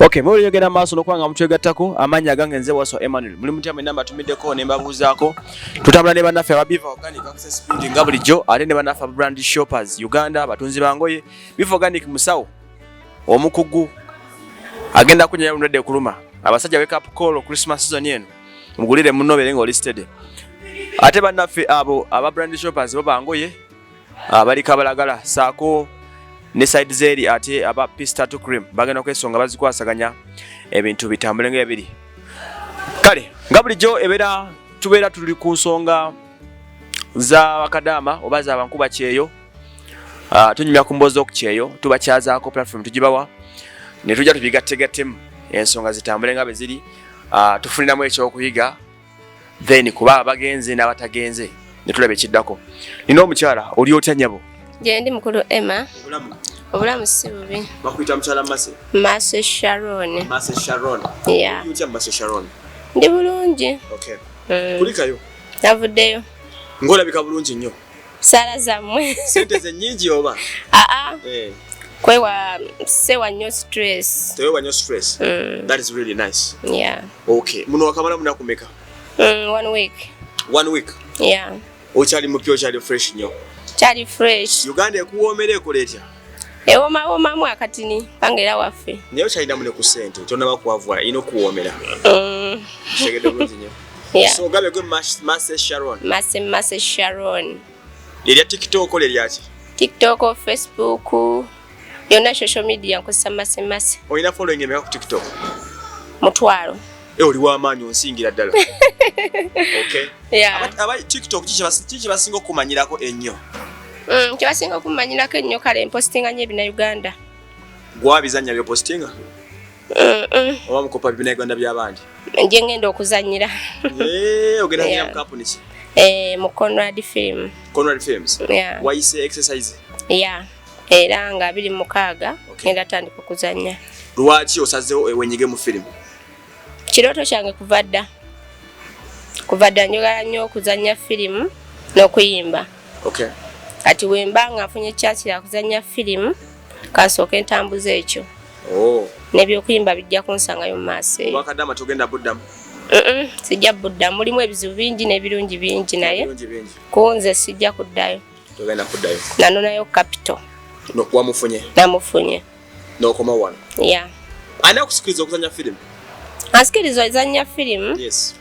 Okay, mwuri yogera maaso nokwanga mutwegattako amanya gange nze Waso Emmanuel. Muli mutya mwe namba tumiddeko ne mbabuuzaako. Tutambula ne bannaffe ababiva organic access speed nga bulijjo ate ne bannaffe brand shoppers Uganda batunzi bangoye. Biva organic musawo omukugu agenda kunyanya mulwadde kuluma. Abasajja wake up call Christmas season yenu. Mugulire munobere ngo listed. Ate bannaffe abo aba brand shoppers bo bangoye abali kabalagala saako ne side zeri ate aba pista to cream bagenda kwesonga bazikwasaganya ebintu bitambule ng'ebiri. Kale nga bulijjo tubeera tuli ku nsonga za bakadama oba za bankuba kyeyo tunyumya ku mbozo okukyeyo tubakyazaako platform tugibawa ne tujja tubigattegattemu ensonga zitambule nga bwe ziri tufuniramu ekyokuyiga then kuba abagenze n'abatagenze ne tulaba ekiddako. Nina omukyala oli otya nnyabo? Jendi mukulu Emma. Obulamu si bubi. Bakuyita mukyala Mase? Mase Sharon. Mase Sharon. Yeah. Yutya Mase Sharon? Ndi bulungi. Okay. Kulikayo? Navuddeyo. Ng'olabika bulungi nnyo. Sala zammwe. Sente ze nnyingi oba? Kwewa sewa nnyo stress. Tewewa nnyo stress? That is really nice. Yeah. Okay. Muno wakamala munakumeka? 1 week. 1 week? Yeah. Okyali mupya okyali fresh nnyo? Kyali fresh. Uganda ekuwoomera ekola etya? Ewoomawoomamu akatini pangeera waffe. Naye okyalinamu ne ku ssente tonnaba kuwavula erina okuwoomera. Kitegedde bulungi nnyo. Yeah. So gabe gwe Mase Sharon? Mase Sharon. Lirya TikTok liryaki? TikTok, Facebook, yonna social media nkozesa Mase. Olina following emeka ku TikTok? Mutwalo. Oli w'amaanyi onsingira ddala. Okay. Yeah. Aba TikTok kiki basinga okumanyirako ennyo? Kibasinga okumanyirako ennyo kale mpostinga nnyo ebina Uganda. Gwabizannya byo postinga? Oba mukopa bina Uganda by'abandi? Nje ngenda okuzannyira. Ogenda nnyira mu kampuni ki? Mu Conrad Film. Conrad Films? Yeah. Wayise exercise? Yeah. Era nga 26 ngenda tandika okuzannya. Lwaki osazeewo wenyige mu firimu? Kirooto kyange kuva dda njagala nnyo okuzannya firimu n'okuyimba. Okay. Kati wemba nga nfunye chance ya kuzannya firimu kansooka entambuza ekyo. N'ebyokuyimba bijja kunsangayo mu maaso eyo. Wakadama togenda buddamu? Sijja buddamu. Mulimu ebizibu bingi n'ebirungi bingi naye kunze sijja kuddayo. Togenda kuddayo? Nanonayo capital. Wamufunye? Namufunye. N'okoma wano? Yeah. Ani akusikiriza okuzannya firimu? Ansikiriza ozannya firimu? Yes.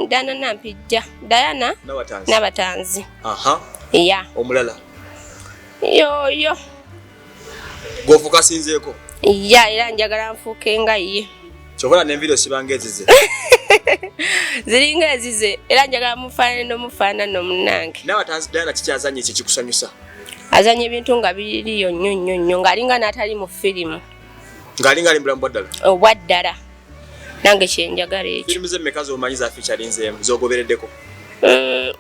Dana Nampijja. Diana Nabatanzi. Aha. Yeah. Omulala? Yo. Gwofuuka asinzeeko? Yeah, era njagala nfuuke nga ye. Kyokola n'envidiyo sibanga ezize? Ziringa ezize. Era njagala mufaanano munnange. Nabatanzi Diana kiki azannya ekyo kikusanyusa? Azannya ebintu nga biriyo nnyo ng'alinga n'atali mu firimu. Ng'alinga ali mulamu bwaddala? Obwaddala. Nange kyenjagala ekyo. Firimu z'emmeka z'omanyi za featurinzeemu z'ogobereddeko?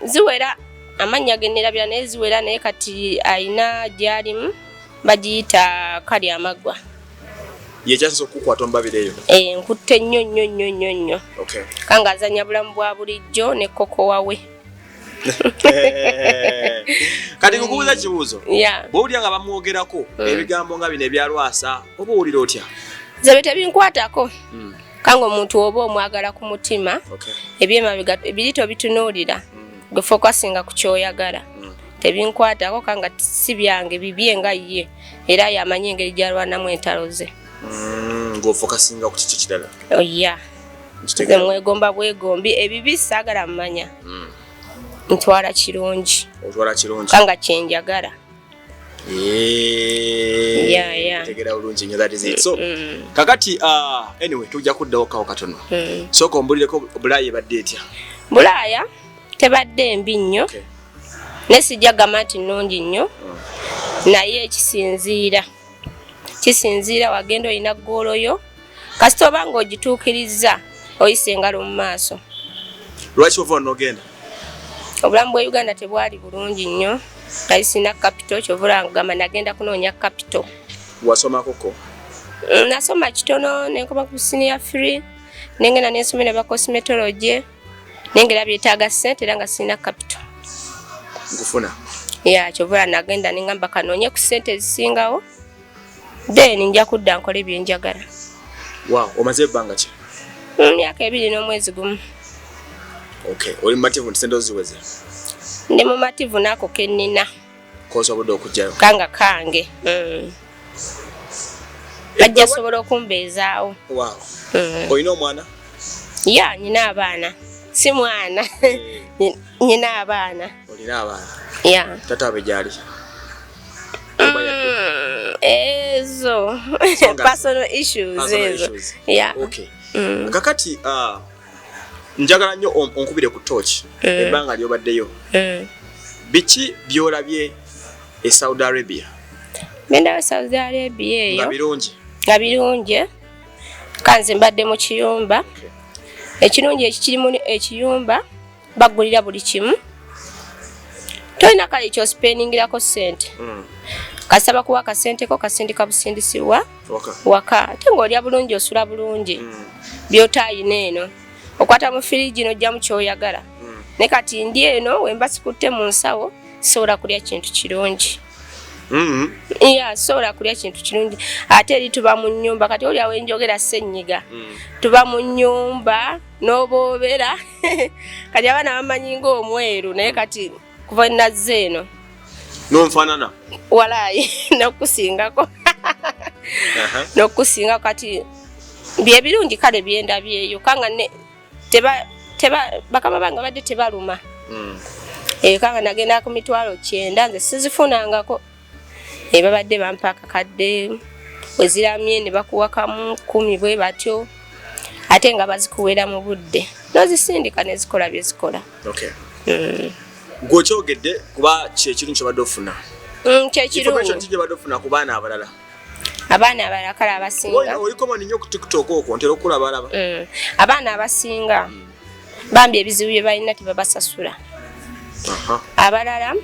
Ziwera amannya ge nnerabira naye ziwera naye kati ayina gy'alimu bagiyita Kali Amaggwa. Ye kyasoose okukukwata omubabiro eyo? Nkutte nnyo. Okay. Kanga azannya bulamu bwa bulijjo ne koko wawe. Kati nkubuuza kibuuzo. Yeah. Bw'owulira nga bamwogerako ebigambo nga bino ebyalwasa oba owulira otya? Nze tebinkwatako. Kanga omuntu oba omwagala ku mutima ebyemabega ebirito bitunuulira gwe focusinga ku kyoyagala. Tebinkwatako kanga si byange bibye nga ye era yamanyi engeri gy'alwanamu entalo ze. Ng'ofocusinga ku kiki kirala? Yeah. Nze mwegomba bwegombi ebibi saagala mmanya. Ntwala kirungi. Otwala kirungi? Kanga kyenjagala. Yeah. Tegera bulungi nnyo, that is it. So, kakati anyway tujja kuddawo kawo katono. Sooka ombulireko Bulaaya ebadde etya? Bulaaya tebadde mbi nnyo. Ne sijja gamba nti nnungi nnyo. Naye kisinziira wagenda olina ggoolo yo kasita oba ng'ogituukiriza oyise engalo mu maaso. Lwaki ova n'ogenda? Obulamu bwa Uganda tebwali bulungi nnyo. Kali sina capital kyovula ngamba nagenda kunoonya capital. Wasomakoko? Nasoma kitono nenkoma ku senior free nengenda nensomera ba cosmetology nengera byetaaga ssente era nga sina capital. Nkufuna? Yeah, kyovula nagenda nengamba kanoonye ku ssente zisingawo then nja kudda nkole byenjagala. Wow, omaze ebbanga ki? Myaka 2 n'omwezi gumu. Okay, oli mumativu nsendo ziweze. Ndi mumativu nako kennina. Kosobola okujjayo. Kanga kange. Ajja sobola okumbeezaawo. Wow. Oyina omwana? Ya, nyina abaana. Si mwana. Nyina abaana. Olina abaana? Ya. Tata abe gyali? Ezo. Personal issues ezo. Ya. Okay. Kakati njagala nnyo onkubire ku torch ebbanga lyobaddeyo. Biki byolabye e Saudi Arabia? Benda Saudi Arabia eyo. Nga birungi. Kanze mbadde mu kiyumba. Ekirungi ekiri mu ekiyumba bagulira buli kimu. Toyina kale kyo spendingirako ssente. Kasaba kuwa kasente ko kasindika busindisiwa waka. Ate ng'olya bulungi osula bulungi. Byotayina eno. Okwata mu firiji n'ojja mu kyoyagala. Ne kati ndi eno wemba sikutte mu nsawo sobola kulya kintu kirungi. Sobola kulya kintu kirungi. Ate eri tuba mu nnyumba kati oli awe njogera ssenyiga. Tuba mu nnyumba n'oboobera. Kati abaana bamanyi ng'omweru naye kati kuva nazze eno. N'onfaanana? Walaayi n'okusingako. N'okusinga kati bye birungi kale byendabyeyo kanga ne bakama bange badde tebaluma. Kanga nagenda ku mitwalo 9 nze sizifunangako. Babadde bampa akakadde weziramye ne bakuwa kamu 10 bwe batyo. Ate nga bazikuwera mu budde. Nozisindika ne zikola bye zikola. Okay. Gwokyogedde kuba kyekirungi kyobadde ofuna. Kyekirungi. Information tije badde ofuna ku baana abalala. Abaana abalala kale abasinga. Oli komani nnyo ku TikTok okwo ntera okulaba alaba. Abaana abasinga bambi ebizibu bye balina tebabasasula. Abalala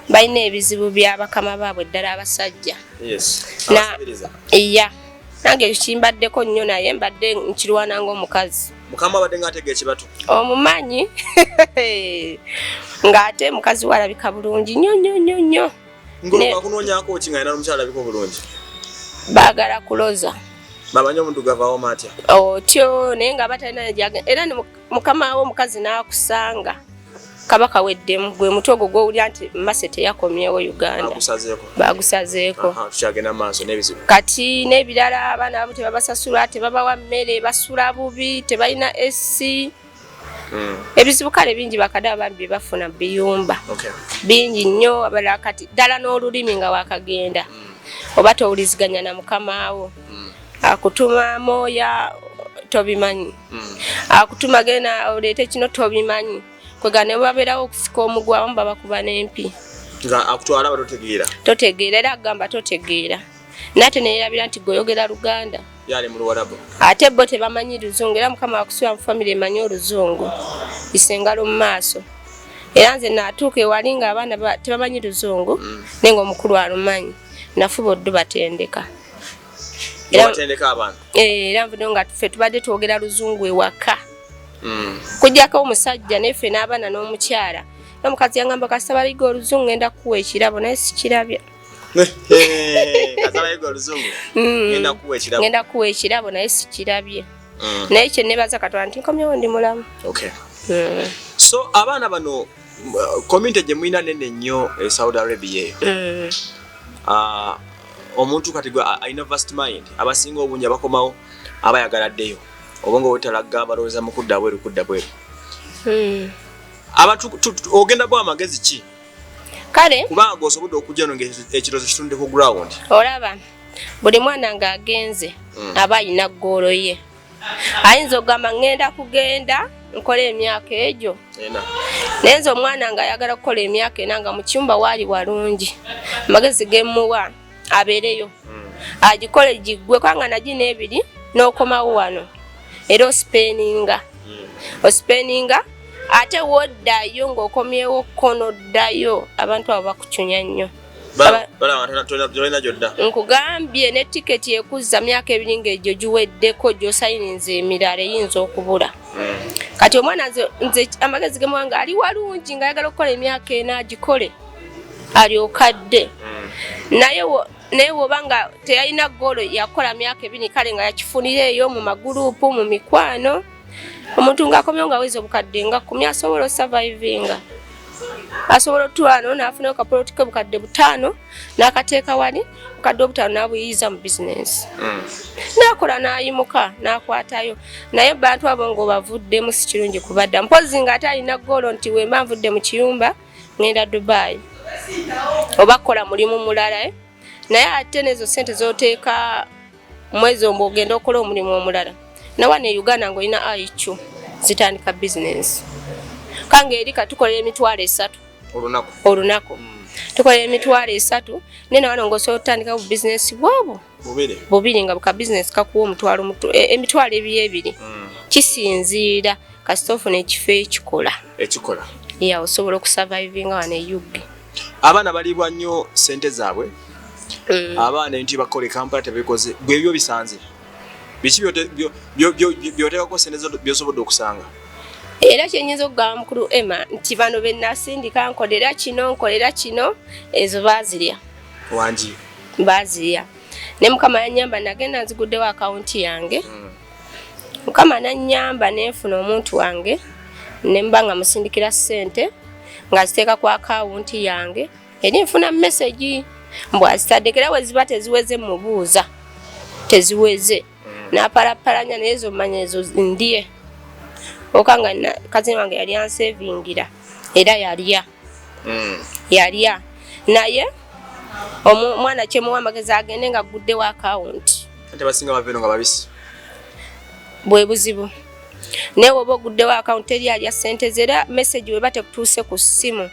balina ebizibu by'abakama baabwe ddala abasajja. Yes. Iya. Nange kimbaddeko nnyo naye mbadde nkirwana ng'omukazi. Mukama badde ng'ategeera kibatu. Omumanyi. Ng'ate mukazi we alabika bulungi nnyo. Ngolwa kunoonyako ki nga n'omukyala alabika bulungi? Baagala kuloza. Bamanyi omuntu gavaawo matya? Otyo naye nga batalina gyaga era ne mukama wo omukazi n'akusanga. Kabaka weddemu gwe mutwe ogwo gw'owulira nti Mase teyakomyewo Uganda. Bagusazeeko. Tukyagenda maaso n'ebizibu. Kati n'ebirala abaana babo tebabasasula, tebabawa mmere, basula bubi, tebalina SC. Ebizibu kale bingi bakadde bambi bafuna biyumba. Bingi nnyo abalala kati ddala n'olulimi nga wakagenda. Oba towuliziganya na mukama wo. Akutuma moya tobimanyi. Akutuma gena oleete kino tobimanyi. Kwegane babeerawo okusika omugwamu babakuba n'empi. Nga akutwala batotegeera. Totegeera era agamba totegeera. Nate neerabira nti goyogera Luganda. Yali mu Luwarabu. Ate bo tebamanyi Luzungu era mukama wakusula mu family emanyi Oluzungu. Isengalo mu maaso. Era nze naatuuka ewali nga abaana tebamanyi Luzungu nenga omukulu alumanyi. Nafuba oddu batendeka. Batendeka abaana. Era nvude nga ffe tubadde twogera Luzungu ewaka. Kujjako omusajja neffe n'abaana n'omukyala. N'omukazi yangamba kasaba liga Oluzungu ngenda kuwa ekirabo naye sikirabya. Kasaba liga Oluzungu ngenda kuwa ekirabo naye sikirabye. Naye kye nebaza Katonda nti nkomyewo ndi mulamu. Okay. So abaana bano community gye mulina nene nnyo e Saudi Arabia eyo. Omuntu kati gwe alina vast mind abasinga obungi abakomawo abayagala ddeyo. Obongo wetalaga baloweza mu kudda bweru. Abantu ogenda bwa magezi ki? Kale kubanga gosobodde okujja no ekirozo kitunde ku ground. Olaba buli mwana nga agenze aba alina ggoolo ye. Ayinza okugamba ngenda kugenda nkola emyaka egyo. Nenze omwana nga ayagala kukola emyaka enanga mu kyumba waali walungi. Magezi gemuwa abeereyo. Agikole giggwe kwanga nagina ebiri n'okomawo wano. Era ospeninga. Ate woddayo ng'okomyewo kono ddayo abantu abo bakucunya nnyo. Nkugambye ne tiketi ekuzza myaka 2 ng'egyo giweddeko gy'osayininze emirala eyinza okubula. Kati omwana nze amagezi ge mwanga ali walungi ng'ayagala okukola emyaka 4 agikole alyoka dde. Naye naye wobanga teyalina golo yakola myaka 2 kale nga yakifunira eyo mu magurupu mu mikwano omuntu ng'akomyewo nga wezi obukadde nga 10 asobola survivinga asobola otwano n'afuna ka politika bukadde 5 n'akateeka wali bukadde 5 n'abuyiza mu business n'akola n'ayimuka n'akwatayo naye bantu abo ng'obavuddemu si kirungi kubadda mpozi nga ate alina golo nti wemba nvudde mu kiyumba ngenda Dubai oba kola mulimu mulala naye ate nezo sente zoteeka mwezi ombo ogenda okola omulimu omulala nawa ne Uganda ng'olina aichu zitandika business kange eri katukola emitwalo 3 olunaku tukola emitwalo 3 nene wano ngoso otandika bu business bwabo bubiri nga buka business kakuwa omutwalo emitwalo ebiri kisinziira kasitofu n'ekifo ekikola ya osobola okusurvivinga wano eyugge abaana balibwa nnyo sente zaabwe abaana nti bakole kampala tebikoze bwebyo bisanze biki byoteekako sente byosobodde okusanga era kyenyinza okugamba mukulu Emma nti bano bennasindika nkolera kino ezo bazirya wangi bazirya ne mukama yanyamba nagenda nziguddewo akawunti yange mukama nanyamba nenfuna omuntu wange nembanga musindikira sente nga ziteeka ku akawunti yange eri nfuna message mbwa zitaddekera we ziba teziweze mubuuza teziweze napalapalanya nezo manyezo ndiye okanga kazi wange yali ansavingira era yalya naye omwana kyemuwamagezi agende nga guddewo akawunti ate basinga baveno nga babisi bwe buzibu naye oba oguddewo akawunti eri alya sente zera message weba tekutuuse ku ssimu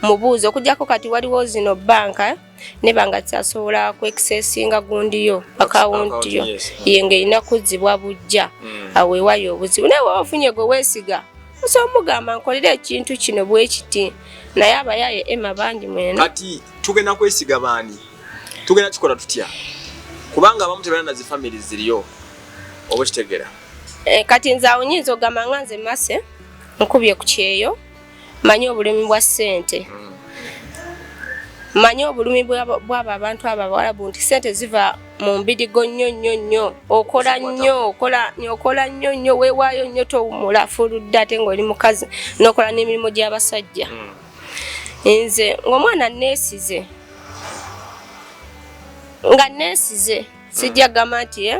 mubuuzo okujjako kati waliwo zino banka ne banga tsasobola ku accessinga gundiyo akawunti yo yenge ina kuzibwa bujja aweewayo obuzibu naye wafunye gwe weesiga osomugamba nkolera ekintu kino bwe kiti naye abayaye Emma bangi mwena kati tugenda kwesiga baani tugenda kikola tutya kubanga abamu tebalina zi family ziriyo oba kitegera kati nze awo nyinza ogamba nga nze Mase nkubye ku kyeyo manyi obulumi bwa sente manyi obulumi bw'abo abantu abo abawalabu nti sente ziva mu mbirigo nnyo okola nnyo weewaayo nnyo towumula fuludde ate ng'oli mukazi n'okola n'emirimu gy'abasajja nze ng'omwana neesize sijja gamba nti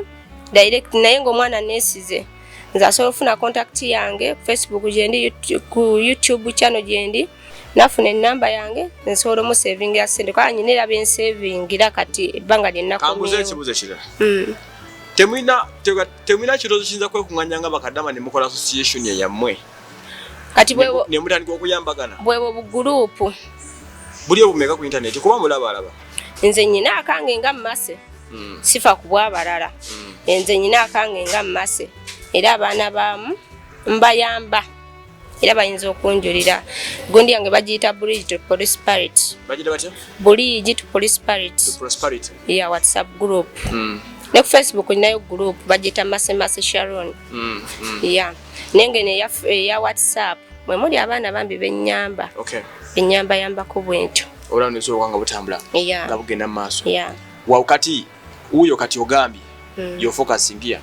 direct naye ng'omwana neesize nze asobola ofuna contact yange ku Facebook gyendi ku YouTube channel gyendi nafuna enamba yange nsobola omusaving ya sente kwa nyinera bensavingira kati ebbanga lyenako kambuze ekibuzo kirala temwina kirozo kiyinza kwekunganya nga bakadama ne mukola association yammwe kati ne mutandika okuyambagana bwebo bugurupu buli obumeka ku internet kuba mulaba nze nyina akange nga Mase sifa kubwa abalala nze nyina akange nga Mase era abaana baamu mbayamba era bayinza okunjulira gundi yange bagiyita Bridge to Prosperity bagiyita batya Bridge to Prosperity ya WhatsApp group ne ku Facebook ninayo group bagiyita Mase Sharon ya nengene ya WhatsApp mwe muli abaana bambi benyamba benyamba yambako bwentyo ola nizo wanga butambula nga bugenda maaso wakati uyo kati ogambi yo focusing here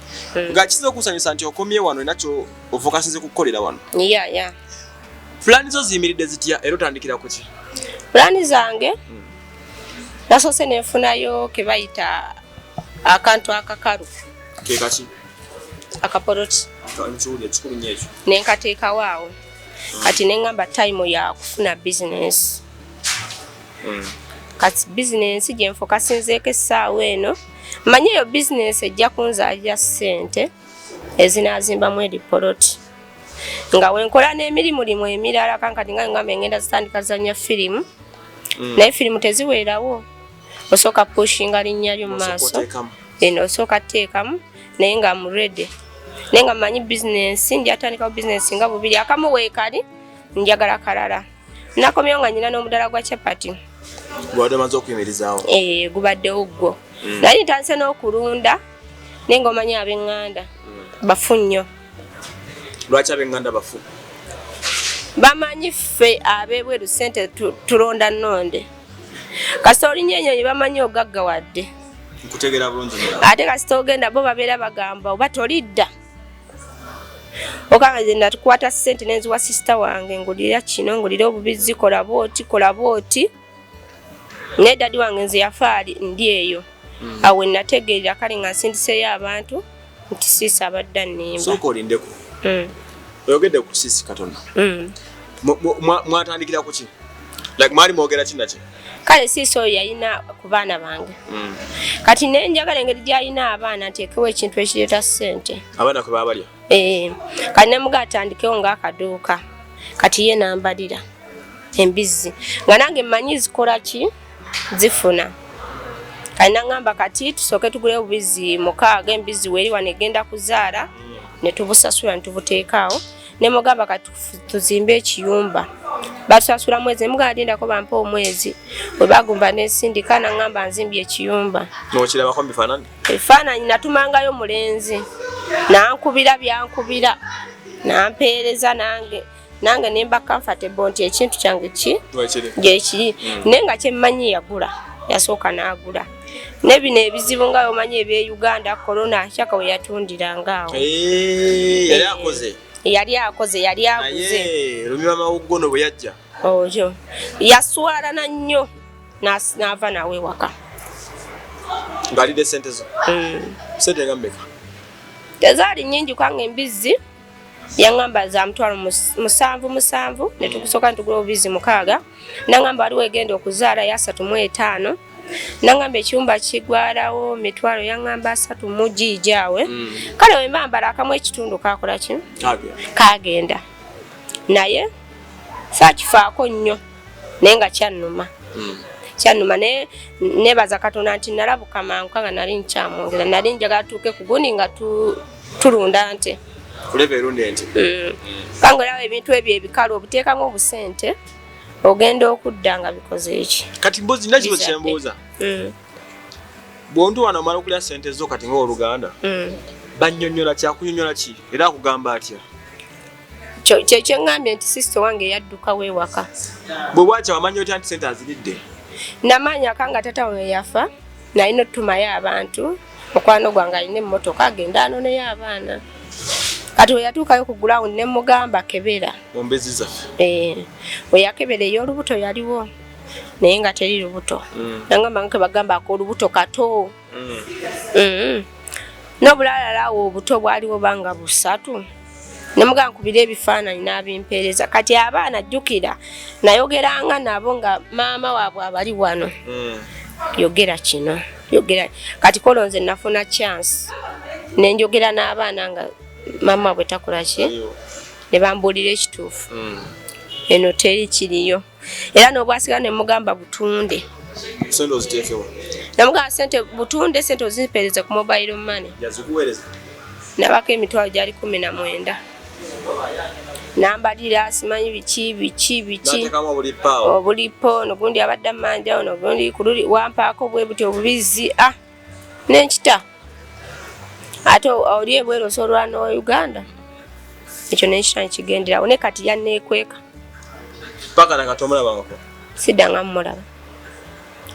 nga kizo kusanyisa nti okomye wano nakyo ofocusinze kukolera wano plan zo zimiridde zitya ero tandikira kuki plan zange nasose nefunayo ke bayita akantu akakaru ke kachi akaporoti kanchule chikuru nyecho nenkateeka waawo kati nengamba time ya kufuna business kati business gye nfocusinze ke sawa eno manye yo business ejja kunzaalira sente ezinazimba mu edipoloti nga wenkola n'emirimu limu emirala kankati nga ngamba ngenda zitandika zanya filimu naye filimu teziweerawo osooka pushinga linnya lyo mu maaso eno osooka teekamu naye nga murede naye nga manyi business njatandikawo business nga bubiri akamu weekali njagala kalala nakomyewo nga nyina n'omudala gwa chapati gwadde maze okuyimirizaawo gubaddewo gwo naye ntanse n'okulunda naye ng'omanyi ab'eŋŋanda bafu nnyo lwaki ab'eŋŋanda bafu bamanyi ffe ab'ebweru sente tulonda nnonde kasita olinya ennyonyi bamanyi ogaggawadde nkutegeera bulungi ate kasita ogenda bo babeera bagamba oba tolidda okanga nze natukwata ssente nenziwa sisita wange ngulira kino ngulira obubizzi kola booti naye dadi wange nze yafaali ndi eyo awe nategeerera kale nga nsindiseeyo abantu nti siisi abadde annimba sooka olindeko oyogedde ku siisi Katonda mwatandikira ku ki like mwali mwogera kinaki kale siisi oyo yalina ku baana bange kati naye njagala engeri gy'alina abaana nteekewo ekintu ekireeta ssente abaana kwe baabalya kati nemuga atandikewo ng'akaduuka kati ye nambalira embizzi nga nange mmanyi zikola ki zifuna kati naŋŋamba kati tusooke tugule obubizzi 6 embizzi weeri wano egenda kuzaala ne tubusasula ne tubuteekaawo ne mugamba kati tuzimbe ekiyumba batusasula mwezi nemuga alindako bampa omwezi bwe bagumba nesindika naŋŋamba nzimbye ekiyumba nokirabako mubifaananyi ebifaananyi natumangayo mulenzi nankubira byankubira nampeereza nange nemba comfortable nti ekintu kyange gyekiri naye nga kyemmanyi yagula yasooka n'agula nebino ebizibu nga omanyi ebye Uganda corona kyaka we yatundirangaawo yali akoze yali aguze lumima mawugono bwe yajja ojo yaswalana nnyo n'ava nawe waka ng'alidde sente zo sente nga mmeka tezaali nnyingi kubanga embizzi yaŋŋamba za mutwalo 7 ne tukusooka ntugula obubizzi 6 naŋŋamba waliwo egenda okuzaala ya 35 naŋŋamba ekiyumba kigwalawo mitwalo yaŋŋamba 3 mu giijaawe kale we mbambala akamu ekitundu kakola ki kagenda naye saakifaako nnyo naye nga kyannuma naye nebaza Katonda nti nalabuka manka nga nali nkyamwongera nali njagala tuuke ku gundi nga tulunda nte kuleva erunde ente kangolawo ebintu ebyo ebikalu obuteekamu obusente ogenda okudda nga bikoze eki kati mbuzi nakibo kyembuuza bwontu wano omala okulya sente zo kati ng'oluganda bannyonnyola kyakunyonnyola ki era akugamba atya kyekyeŋŋambye nti sisito wange yadduka weewaka bwe bwakya wamanyi otya nti sente aziridde namanya kanga tata we yafa nalina otutumayo abantu mukwano gwange alina emmotoka agenda anoneyo abaana kati we yatuukayo ku ground ne mugamba kebera ombezi zaffe we yakebera ey'olubuto yaliwo naye nga teri lubuto nangamba nke bagambako olubuto kato n'obulalalaawo obuto bwaliwo banga 3 nemuga nkubira ebifaananyi n'abimpeereza kati abaana jjukira nayogeranga nabo nga maama waabwe abali wano yogera kino yogera kati kolonze nafuna chance nenjogera n'abaana nga maama bwe takola ki ne bambuulira ekituufu eno teri kiriyo era n'obwasiga ne mugamba butunde sente oziteekewa namugamba sente butunde sente ozimpeereze ku mobile money yazikuweereza nabako emitwalo gyali 19 nambalira simanyi biki obulipo nogundi abadde amanja nogundi kululi wampaako bwe buti obubizzi nenkita ate oli ebweru osolwa no Uganda ekyo nenkita nkigenderawo ne kati yanneekweka paka nakatomulabangako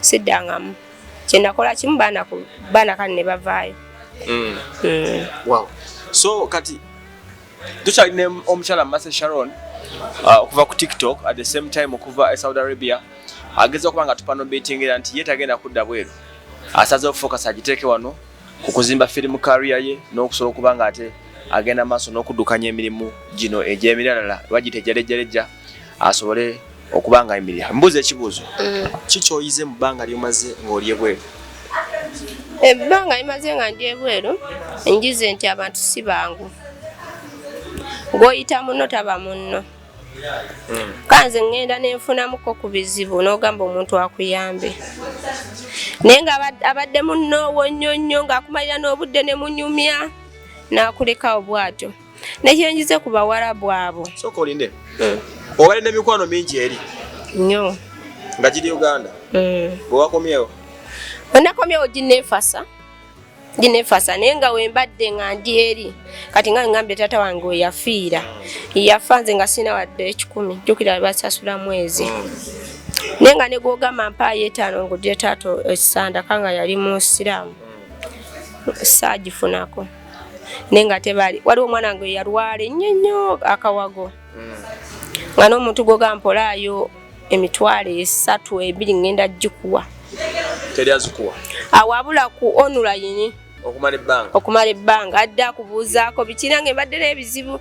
siddangamu kyenakola kimu baana kale ne bavaayo wow so kati tukyalina omukyala Mase Sharon okuva ku TikTok at the same time okuva e Saudi Arabia ageza okuba nga tupano betingira nti ye tagenda kudda bweru asaze okufocus agiteeke wano ku kuzimba film career ye n'okusobola okuba nga ate agenda maaso n'okuddukanya emirimu gino egy'emirala bagita ejjalejjalejja asobole okuba nga emirya mbuuza ekibuuzo kikyoyize mu bbanga lyomaze ng'oli ebweru ebbanga limaze nga ndi ebweru njize nti abantu si bangu gw'oyita munno taba munno kanze ngenda nenfunamuko ku bizibu n'ogamba omuntu akuyambe naye nga abadde munnoowo nnyo nnyo ng'akumalira n'obudde ne munyumya n'akulekawo bw'atyo nekyenjize ku bawarabu abo sooka olinde obadde n'emikwano mingi eri nnyo nga giri Uganda bwe wakomyewo onakomyewo ginefasa naye nga wembadde nga ndi eri kati nga ngambye tata wange we yafiira yafa nze nga sina wadde 10 jjukira basasula mwezi nenga ne gogamba mpayo etaano ngudde tato esanda kanga yali musiramu saagifunako nenga tebali waliwo omwana wange yalwala ennyo akawago nga n'omuntu gogampolaayo emitwalo 3 2 ngenda gikuwa teri azikuwa awabula ku online okumala ebbanga adde akubuuzaako bikira ng'embadde n'ebizibu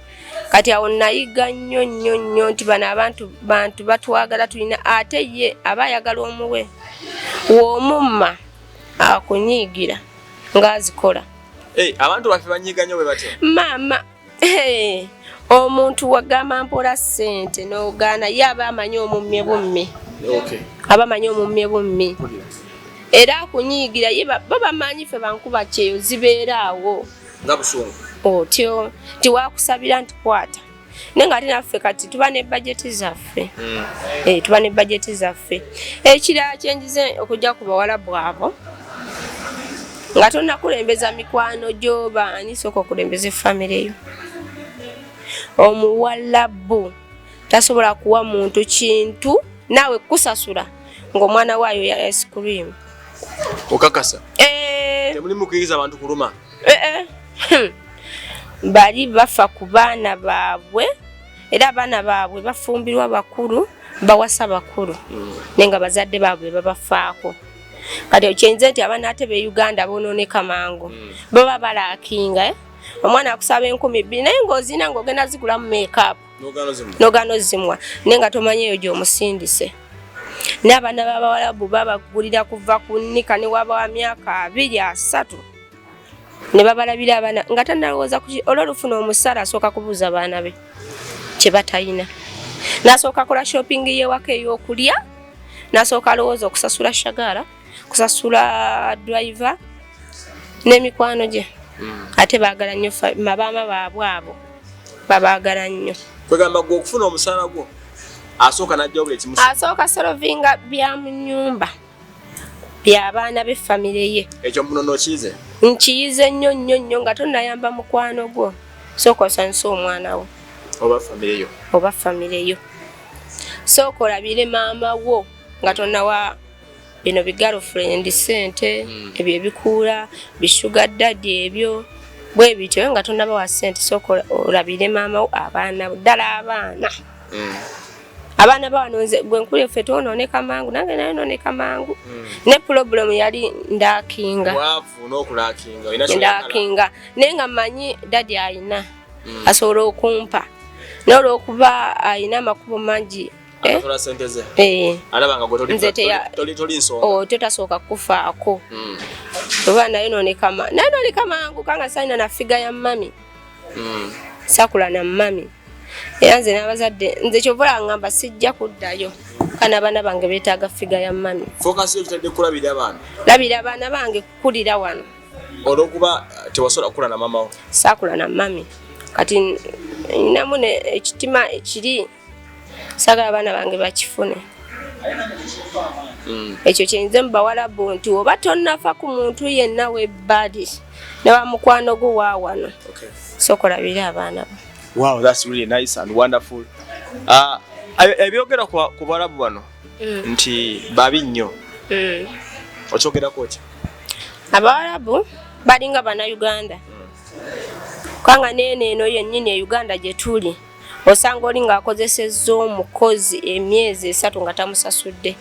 kati awo nayiga nnyo nti bano abantu batwagala tulina ate ye aba ayagala omuwe w'omumma akunyiigira ng'azikola abantu baffe banyiiga nnyo bwe batyo maama omuntu wagamba mpola ssente n'ogaana ye aba amanyi omummye bumme aba amanyi omummye bumme era akunyiigira ye babamanyi ffe bankuba kyeyo zibeeraawo nga busungu otyo nti waakusabira nti kwata naye nga ate naffe kati tuba ne bajeti zaffe tuba ne bajeti zaffe ekirala kyenjize okujja ku bawalabu abo nga tonakulembeza mikwano gy'oba ani sooka okulembeza famire yo omuwalabu tasobola kuwa muntu kintu naawe kusasula ng'omwana waayo ya ice cream okakasa temuli mukuyiriza abantu kuluma bali bafa ku baana baabwe era abaana baabwe bafumbirwa bakulu bawasa bakulu nenga bazadde baabwe babafaako kati okyenze nti abaana ate be Uganda bonooneka mangu baba balaakinga omwana akusaba 2,000 naye ng'ozina ng'ogenda zigulamu make-up n'ogaano zimwa nenga tomanyi eyo gy'omusindise n'abaana b'abawalabu babagulira kuva ku nnika ne waba wa myaka 2 3 ne babalabira abaana nga tannalowooza olw'olufuna omusala asooka kubuuza abaana be kye batayina n'asooka kola shopping y'ewaka ey'okulya n'asooka alowooza okusasula shagala kusasula driver n'emikwano gye ate baagala nnyo mabaama baabwe abo babaagala nnyo kwegamba gwe okufuna omusaala gwo asooka najjawo buli ekimusi asooka solovinga bya mu nnyumba by'abaana b'effamire ye ekyo munono okiyize nkiyize nnyo nga tonnayamba mukwano gwo sooka osanyusa omwana wo oba famire yo sooka olabire maama wo nga tonnawa bino bigirlfriend sente ebyo ebikuula bishuga daddy ebyo bwe bityo nga tonnabawa sente sooka olabire maama wo abaana ddala abaana bawanonze gwe nkule ffe twonooneka mangu nange naye nooneka mangu ne problem yali ndaakinga naye nga mmanyi daddy ayina asobola okumpa n'olwokuba ayina amakubo mangi totasooka kufaako oba naye nooneka mangu kanga salina na figa ya mami sakula na mami era nze n'abazadde nze kyovula ngamba sijja kuddayo kana abaana bange beetaaga figa ya mami labira abaana bange kukulira wano olwokuba tewasobola kukula na mama wo saakula na mami kati ninamu ekitima ekiri saagala abaana bange bakifune ekyo kyenze mu bawalabu nti oba tonnafa ku muntu yenna webbadi ne bamukwano gwo wa wano sooka olabire abaana bo. Wow, that's really nice and wonderful. Ebyogera ku bawalabu bano nti babi nnyo okyogerako ki? Abawalabu balinga Bannayuganda kwanga neeno yennyini e Uganda gye tuli osanga oli ng'akozesezza omukozi emyezi 3 nga tamusasudde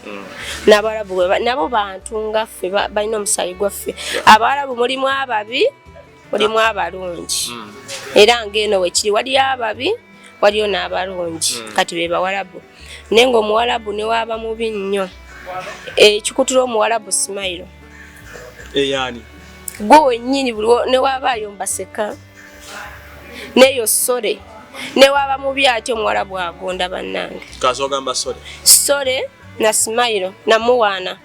n'abawalabu nabo bantu ngaffe balina omusaayi gwaffe abawalabu mulimu ababi mulimu abalungi era ng'eno wekiri waliyo ababi waliyo n'abalungi kati be bawalabu naye ng'omuwalabu ne waaba mubi nnyo ekikutula omuwalabu Smile eyani gwe wennyini buli ne waaba ayomba seka neyo sore ne waaba mubi ate omuwalabu agonda bannange kasogamba sore na Smile na muwaana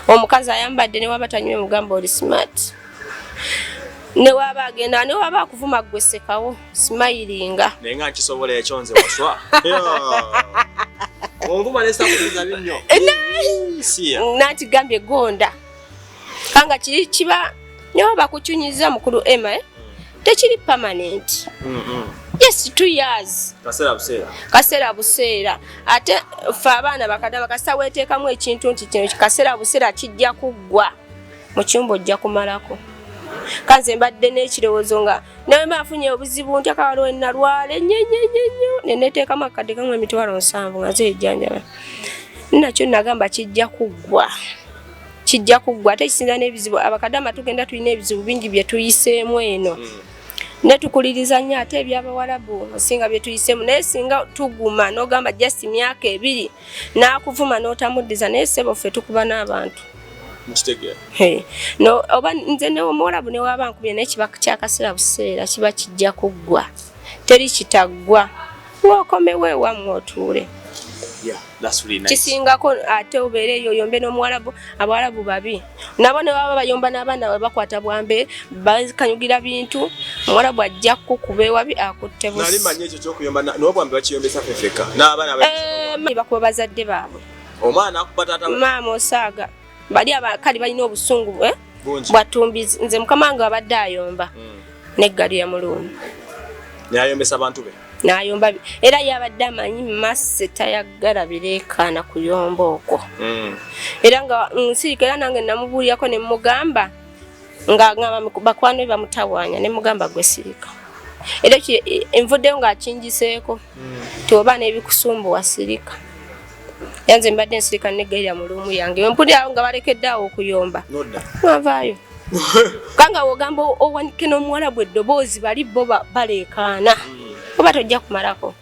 omukazi ayambadde ne waaba tanywe mugamba oli smart ne waaba agenda ne waaba akuvuma gwe sekawo smilinga nenga nkisobola ekyonze waswa onguma nesta kuliza binnyo nati gambye gonda kanga kiri kiba ne waaba kuchunyiza mukulu Emma tekiri permanent Yes, 2 years. Kaseera buseera. Ate ffe abaana bakadama kasita weeteekamu ekintu nti kino kaseera buseera kijja kuggwa. Mu kyumba ojja kumalako. Kanze mbadde n'ekirowoozo nga nawe maafunye obuzibu nti akawalo ennalwala ennyo ne neeteekamu akadde kamwe emitwalo 7 nga zeejjanjaba. Nakyo nagamba kijja kuggwa. Kijja kuggwa ate kisinza n'ebizibu abakadama tugenda tulina ebizibu bingi bye tuyiseemu eno. Ne tukuliriza nnyo ate eby'Abawarabu osinga bye tuyiseemu naye singa tuguma n'ogamba just myaka 2 n'akuvuma n'otamuddiza naye ssebo ffe tukuba n'abantu. No, oba nze ne Omwarabu ne waba nkubye naye kiba kyakaseera buseera kiba kijja kuggwa. Teri kitaggwa. Ng'okomewo ewammwe otuule. Yeah, that's really nice. Kisingako ate obeere eyo oyombe n'Omuwarabu, Abawarabu babi. Nabo ne baba bayomba n'abaana bwe bakwata bwambe bakanyugira bintu, Omuwarabu ajja kukuba ewabi akutte busi. Nali manyi ekyo ky'okuyomba n'obwambe bakiyombesa ffeffeka n'abaana bakuba bazadde baabwe. Omwana akuba taata maama osaaga. Bali abakali balina obusungu bwatumbizi. Nze mukama wange abadde ayomba n'eggalu ya Mulungu. N'ayombesa abantu be. N'ayomba era yabadde amanyi masse tayagala bireekaana kuyomba okwo. Era nga nsirika era nange namubuulirako ne mugamba nga bakwano be bamutawaanya ne mugamba gwe sirika. Era envuddeyo ng'akingiseeko toba n'ebikusumbuwa sirika. Yanze mbadde nsirika n'eggalu ya Mulungu yange. Mpulira nga balekeddaawo okuyomba. Mwavaayo. Kanga wogamba owanike n'Omuwarabu eddoboozi bali bo baleekaana. Oba tojja kumalako.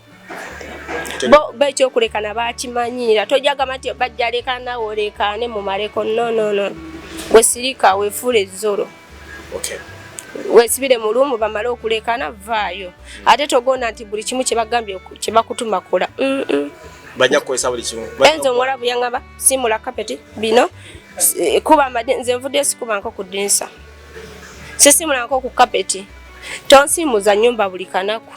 Bo ekyokulekana bakimanyira. Tojja gamba nti bajja leekaana oleekaane mu maleko. No. Gwe sirika weefuula ezzolo. Okay. Weesibire mu luumu bamale okuleekaana vaayo. Ate togonda nti buli kimu kye bagambye kye bakutuma kola. Bajja kukozesa buli kimu. Enzo Omwarabu yangamba simula kapeti bino kuba nze nvudde sikubanko ku dinsa. Sisimulako ku kapeti. Tonsimuza nnyumba buli kanaku.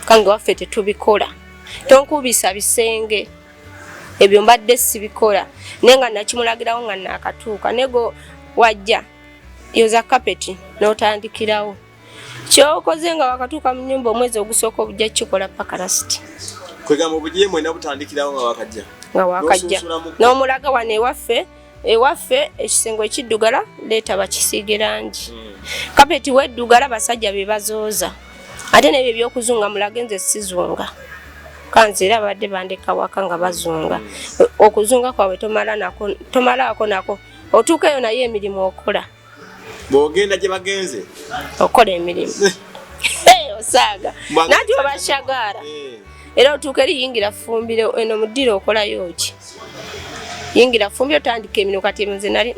Kange waffe tetubikola. Tonkubisa bisenge. Ebyo mbadde sibikola. Nenga nakimulagirawo nga nakatuuka. Nego wajja yoza kapeti n'otandikirawo. Kyokoze nga wakatuuka mu nnyumba omwezi ogusooka obujja kikola paka lasiti. Kwegamba obujje mwena butandikirawo nga wakajja. Nga wakajja. N'omulaga wano ewaffe ekisengo ekiddugala leeta bakisiige langi. Kapeti weddugala basajja be bazooza. Ate n'ebyo ebyokuzunga mulage nze sizunga. Kanze era badde bandeka waka nga bazunga. Okuzunga kwawe tomalaako nako. Otuukayo naye emirimu okola. Bw'ogenda gye bagenze? Okola emirimu. Osaaga. Nati obashagaara. Era otuuka eri yingira fumbire eno mudiro okolayo ki? Yingira fumbire otandika emirimu kati nze nali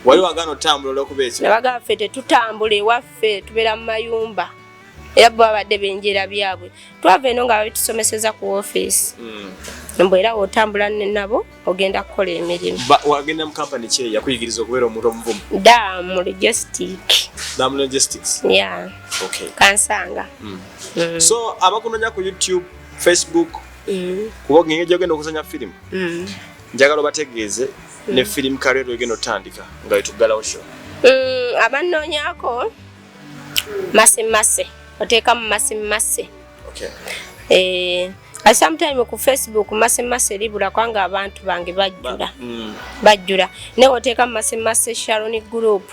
wali wagano tambula okuba ekyo. Nabaga ffe tetutambula ewaffe tubeera mu mayumba. Era bo abadde benjera byabwe. Twava eno nga babitusomeseza ku office. Mbwe era otambula nabo ogenda kukola emirimu. Wagenda mu company ki yakuyigiriza okubeera omuntu omuvumu? Damu logistics. Damu logistics? Yeah. Okay. Kansanga. So abakunonya ku YouTube, Facebook, kuba ngenge gyogenda okusanya firimu. Njagala bategeeze ne film career ogenda otandika nga wetuggalawo show. Abanoonyako Mase. Oteeka mu Mase. Okay. Sometimes ku Facebook Mase libula kwanga abantu bange bajjula. Ne oteeka mu Mase Sharon group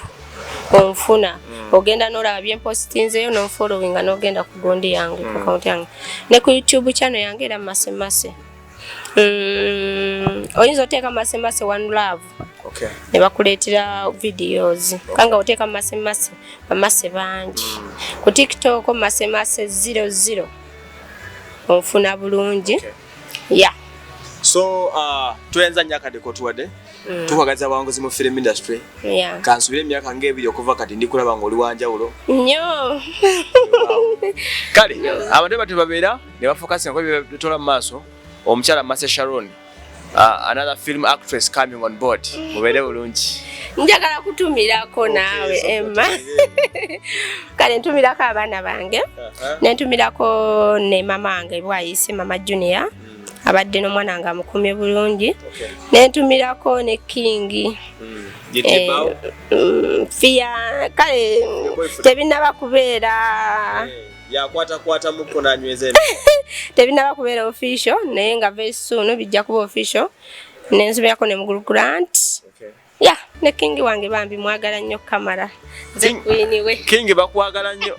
onfuna. Ogenda n'olaba bye postinzeyo no following n'ogenda ku gondi yange ku account yange. Ne ku YouTube channel yange era Mase. Oyinza oteeka Mase One Love. Okay. Ne bakuleetera videos. Kanga oteeka Mase bangi. Ku TikTok Mase 00. Onfuna bulungi. Okay. Yeah. So tuenza nyakade ko tuwade. Tuhagaza abangozi mu film industry. Yeah. Kansubire emyaka ng'ebiri okuva kati ndi kulaba ng'oli wanjawulo. Nnyo. Kale abantu batu babeera ne bafocus ko bitola mu maaso. Omukyala Mase Sharon. Another film actress coming on board. Mubere bulungi. Njagala kutumirako naawe Emma. Kale ntumirako abaana bange. Nentumirako ne mama wange bwayise Mama Junior. Abadde n'omwana nga amukumye bulungi. Nentumirako ne King. Fia kale tebinaba kubeera yakwata muko nanyweze tebinaba kubeera official naye nga very soon bijja kuba official nenzibirako ne mugulugula nti ya ne King wange bambi mwagala nnyo Kamara ze queen we King bakwagala nnyo